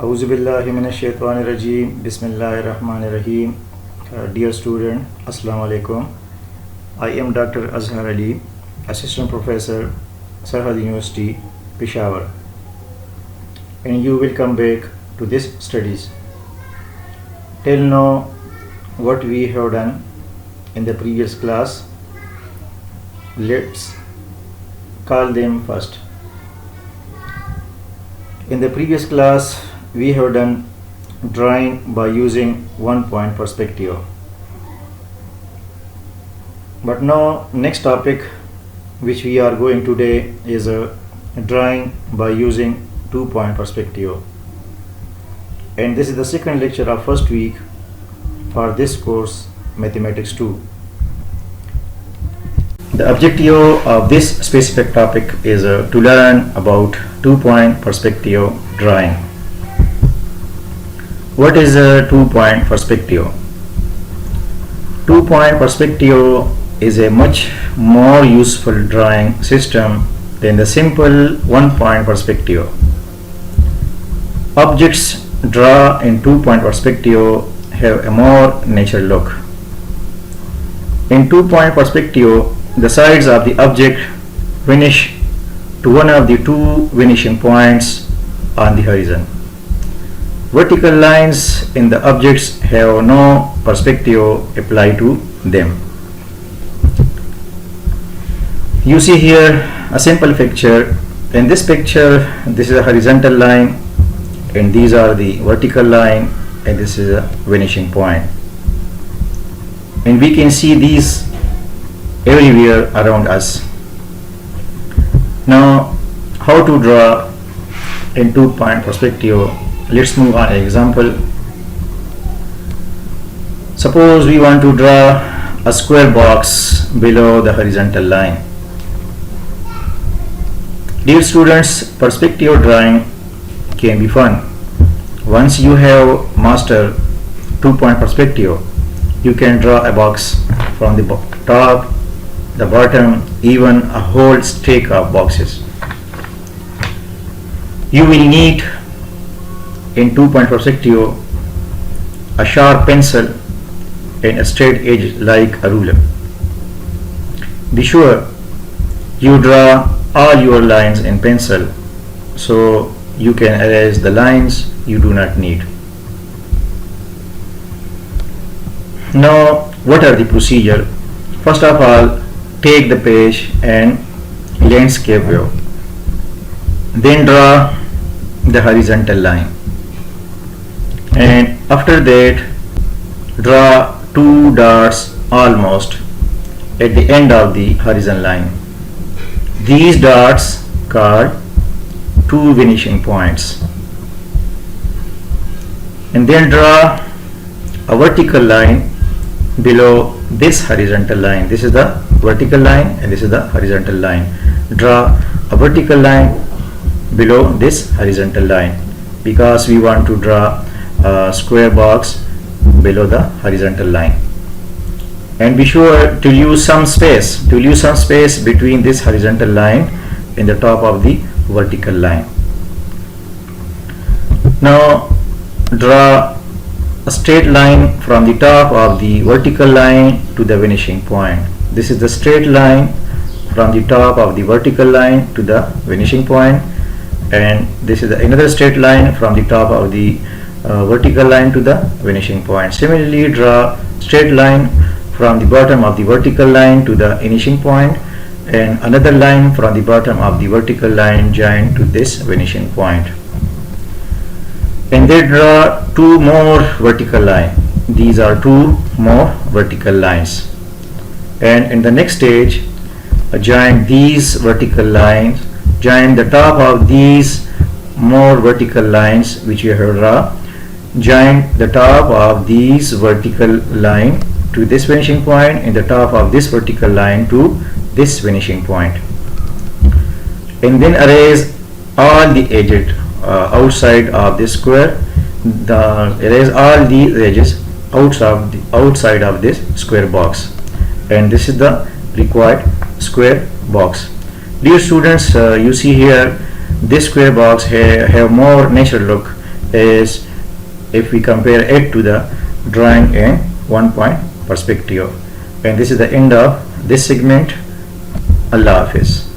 Auzubillahiminash-shaytanir-rajeem. Bismillahir-rahmanir-rahim. Dear student, Assalamu alaikum. I am Dr. Azhar Ali, Assistant Professor, Sarhad University, Peshawar, and you will come back to this studies. Till now, what we have done in the previous class, let's call them first. In the previous class, we have done drawing by using one point perspective. But now next topic which we are going today is drawing by using 2-point perspective. And this is the second lecture of first week for this course, Mathematics 2. The objective of this specific topic is to learn about 2-point perspective drawing. What is a 2-point perspective? 2-point perspective is a much more useful drawing system than the simple 1-point perspective. Objects drawn in 2-point perspective have a more natural look. In 2-point perspective, the sides of the object vanish to one of the two vanishing points on the horizon. Vertical lines in the objects have no perspective applied to them. You see here a simple picture. In this picture, this is a horizontal line, and these are the vertical line, and this is a vanishing point. And we can see these everywhere around us. Now, how to draw in 2-point perspective? Let's move on an example. Suppose we want to draw a square box below the horizontal line. Dear students, perspective drawing can be fun. Once you have mastered 2-point perspective, you can draw a box from the top, the bottom, even a whole stack of boxes. You will need in 2-point perspective a sharp pencil and a straight edge like a ruler. Be sure you draw all your lines in pencil so you can erase the lines you do not need. Now, what are the procedure? First of all, take the page and landscape view. Then draw the horizontal line. And after that, draw 2 dots almost at the end of the horizon line. These dots called 2 vanishing points. And then draw a vertical line below this horizontal line. This is the vertical line and this is the horizontal line. Draw a vertical line below this horizontal line because we want to draw a square box below the horizontal line. And be sure to use some space between this horizontal line and the top of the vertical line. Now draw a straight line from the top of the vertical line to the vanishing point. This is the straight line from the top of the vertical line to the vanishing point, and this is another straight line from the top of the vertical line to the vanishing point. Similarly, draw straight line from the bottom of the vertical line to the vanishing point, and another line from the bottom of the vertical line joined to this vanishing point. And then draw 2 more vertical lines. These are 2 more vertical lines. And in the next stage, join these vertical lines, join the top of these more vertical lines which you have drawn, join the top of these vertical line to this vanishing point and the top of this vertical line to this vanishing point. And then erase all the edges outside of this square. Erase all the edges outside of this square box, and this is the required square box. Dear students, you see here this square box have more natural look is if we compare it to the drawing in one point perspective. And this is the end of this segment. Allah Hafiz.